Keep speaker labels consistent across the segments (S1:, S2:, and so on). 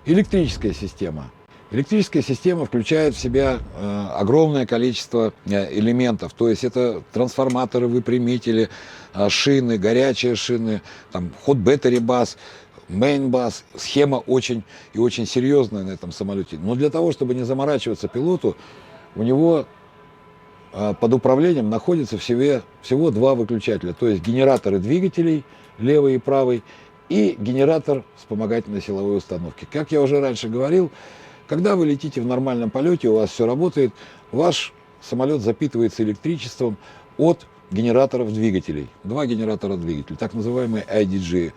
S1: Электрическая система. Электрическая система включает в себя огромное количество элементов, то есть это трансформаторы, выпрямители, шины, горячие шины, там, hot battery bus, main bus. Схема очень и очень серьезная на этом самолете. Но для того, чтобы не заморачиваться пилоту, у него под управлением находится всего два выключателя, то есть генераторы двигателей, левый и правый, и генератор вспомогательной силовой установки. Как я уже раньше говорил, когда вы летите в нормальном полете, у вас все работает, ваш самолет запитывается электричеством от генераторов двигателей. Два генератора двигателей, так называемый IDG,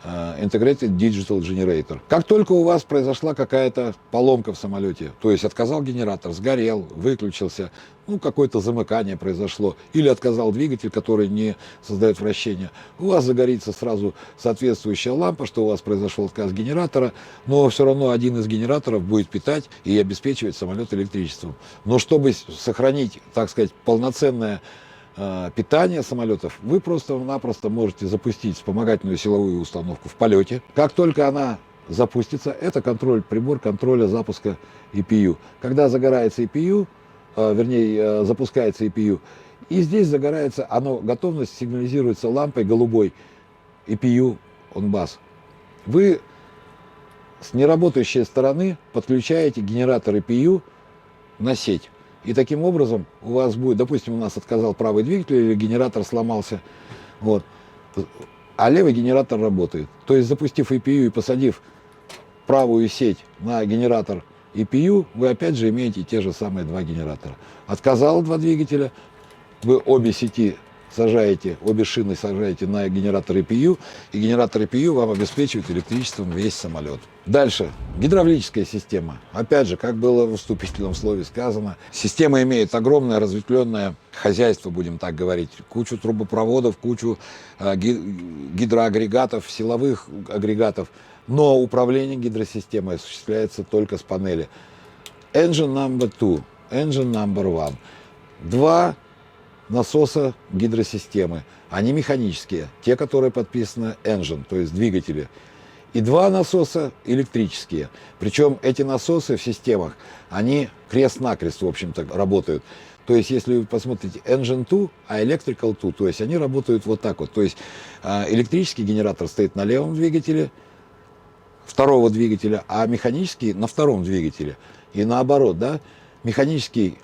S1: Integrated Digital Generator. Как только у вас произошла какая-то поломка в самолете, то есть отказал генератор, сгорел, выключился, ну какое-то замыкание произошло, или отказал двигатель, который не создает вращения, у вас загорится сразу соответствующая лампа, что у вас произошел отказ генератора, но все равно один из генераторов будет питать и обеспечивать самолет электричеством. Но чтобы сохранить, так сказать, полноценное питания самолетов, вы просто-напросто можете запустить вспомогательную силовую установку в полете. Как только она запустится, это прибор контроля запуска EPU. Когда загорается EPU, запускается EPU, и здесь загорается, готовность сигнализируется лампой голубой EPU on bus. Вы с неработающей стороны подключаете генератор EPU на сеть. И таким образом у вас будет, допустим, у нас отказал правый двигатель или генератор сломался, вот, а левый генератор работает. То есть запустив EPU и посадив правую сеть на генератор EPU, вы опять же имеете те же самые два генератора. Отказал два двигателя, вы обе шины сажаете на генератор EPU, и генератор EPU вам обеспечивает электричеством весь самолет. Дальше. Гидравлическая система. Опять же, как было в вступительном слове сказано, система имеет огромное разветвленное хозяйство, будем так говорить, кучу трубопроводов, кучу гидроагрегатов, силовых агрегатов, но управление гидросистемой осуществляется только с панели. Engine number 2, engine number 1. Два насоса гидросистемы. Они механические, те, которые подписаны engine, то есть двигатели. И два насоса электрические. Причем эти насосы в системах, они крест-накрест, в общем-то, работают. То есть, если вы посмотрите engine 2, а electrical 2, то есть они работают вот так вот. То есть электрический генератор стоит на левом двигателе, второго двигателя, а механический на втором двигателе. И наоборот, да, механический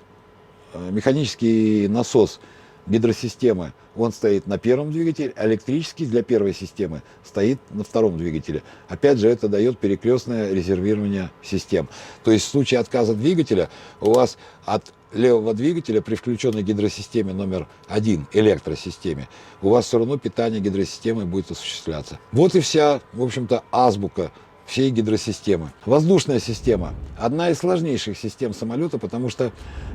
S1: насос гидросистемы, он стоит на первом двигателе, а электрический для первой системы стоит на втором двигателе. Опять же, это дает перекрестное резервирование систем. То есть в случае отказа двигателя у вас от левого двигателя при включенной гидросистеме номер 1, электросистеме, у вас все равно питание гидросистемы будет осуществляться. Вот и вся, в общем-то, азбука всей гидросистемы. Воздушная система. Одна из сложнейших систем самолета, потому что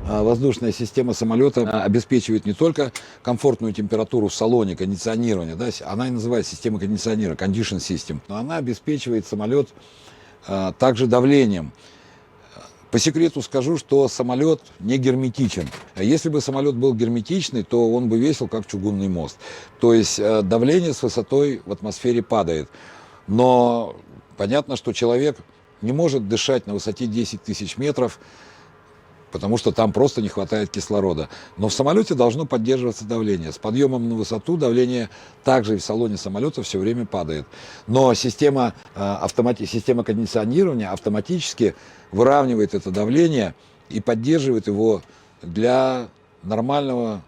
S1: воздушная система самолета обеспечивает не только комфортную температуру в салоне, кондиционирование, да, она и называется система кондиционирования, condition system, но она обеспечивает самолет также давлением. По секрету скажу, что самолет не герметичен. Если бы самолет был герметичный, то он бы весил как чугунный мост. То есть давление с высотой в атмосфере падает. Но понятно, что человек не может дышать на высоте 10 тысяч метров, потому что там просто не хватает кислорода. Но в самолете должно поддерживаться давление. С подъемом на высоту давление также и в салоне самолета все время падает. Но система кондиционирования автоматически выравнивает это давление и поддерживает его для нормального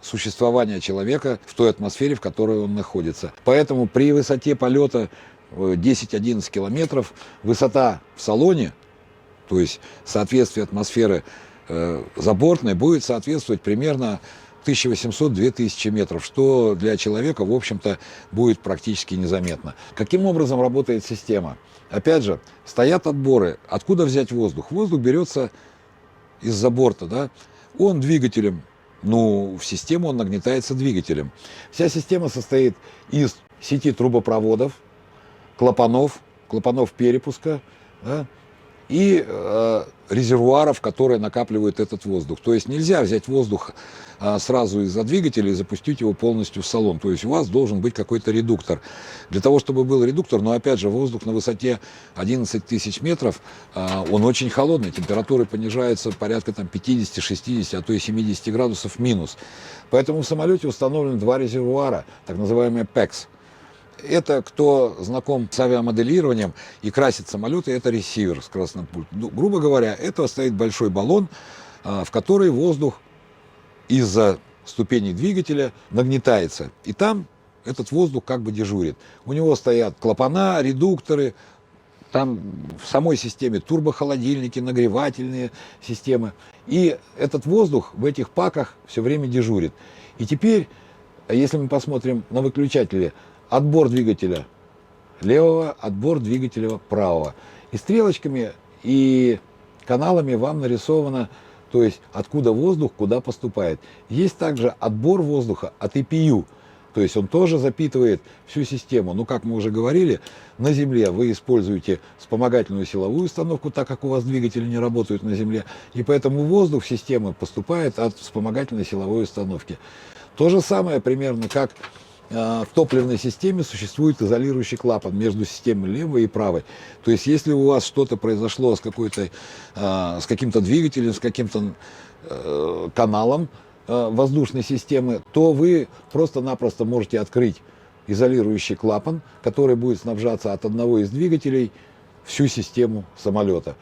S1: существования человека в той атмосфере, в которой он находится. Поэтому при высоте полета 10-11 километров высота в салоне, то есть соответствие атмосферы забортной, будет соответствовать примерно 1800-2000 метров, что для человека, в общем-то, будет практически незаметно. Каким образом работает система? Опять же, стоят отборы. Откуда взять воздух? Воздух берется из-за борта, да? Он двигателем, в систему он нагнетается двигателем. Вся система состоит из сети трубопроводов, клапанов перепуска, да, и резервуаров, которые накапливают этот воздух. То есть нельзя взять воздух сразу из-за двигателя и запустить его полностью в салон. То есть у вас должен быть какой-то редуктор. Для того, чтобы был редуктор, но опять же воздух на высоте 11 тысяч метров, он очень холодный. Температуры понижаются порядка там, 50, 60, а то и 70 градусов минус. Поэтому в самолете установлены два резервуара, так называемые PEX. Это, кто знаком с авиамоделированием и красит самолеты, это ресивер с красным пультом. Ну, грубо говоря, это стоит большой баллон, в который воздух из-за ступеней двигателя нагнетается. И там этот воздух как бы дежурит. У него стоят клапана, редукторы, там в самой системе турбохолодильники, нагревательные системы. И этот воздух в этих паках все время дежурит. И теперь, если мы посмотрим на выключатели, отбор двигателя левого, отбор двигателя правого. И стрелочками, и каналами вам нарисовано, то есть откуда воздух, куда поступает. Есть также отбор воздуха от EPU, то есть он тоже запитывает всю систему. Но, как мы уже говорили, на Земле вы используете вспомогательную силовую установку, так как у вас двигатели не работают на Земле, и поэтому воздух в систему поступает от вспомогательной силовой установки. То же самое примерно как в топливной системе существует изолирующий клапан между системой левой и правой. То есть, если у вас что-то произошло с каким-то двигателем, с каким-то каналом воздушной системы, то вы просто-напросто можете открыть изолирующий клапан, который будет снабжаться от одного из двигателей всю систему самолета.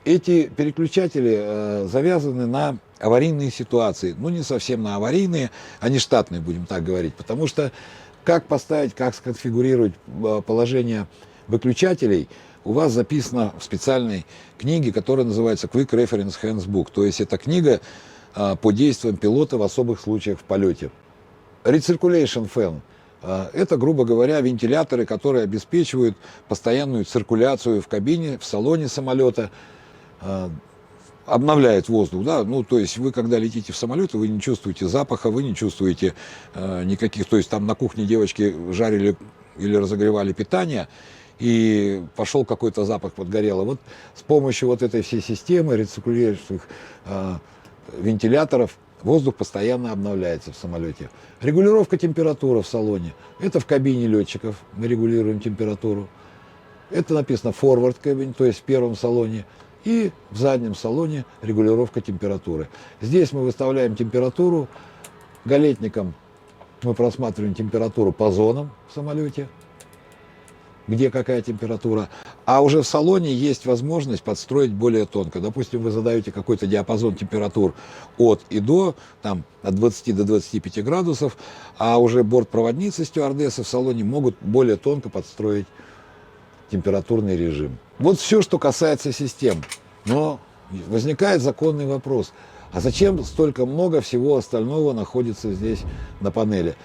S1: Эти переключатели завязаны на аварийные ситуации. Ну, не совсем на аварийные, они штатные, будем так говорить. Потому что как поставить, как сконфигурировать положение выключателей, у вас записано в специальной книге, которая называется Quick Reference Handbook. То есть это книга по действиям пилота в особых случаях в полете. Recirculation fan – это, грубо говоря, вентиляторы, которые обеспечивают постоянную циркуляцию в кабине, в салоне самолета, обновляет воздух, да, ну, то есть вы, когда летите в самолете, вы не чувствуете запаха, вы не чувствуете никаких, то есть там на кухне девочки жарили или разогревали питание, и пошел какой-то запах, подгорело. Вот с помощью вот этой всей системы рециркулирующих вентиляторов воздух постоянно обновляется в самолете. Регулировка температуры в салоне, это в кабине летчиков мы регулируем температуру. Это написано forward cabin, то есть в первом салоне. И в заднем салоне регулировка температуры. Здесь мы выставляем температуру. Галетником мы просматриваем температуру по зонам в самолете, где какая температура. А уже в салоне есть возможность подстроить более тонко. Допустим, вы задаете какой-то диапазон температур от и до, там, от 20 до 25 градусов, а уже бортпроводницы, стюардессы в салоне могут более тонко подстроить температурный режим. Вот все, что касается систем. Но возникает законный вопрос. А зачем столько много всего остального находится здесь на панели?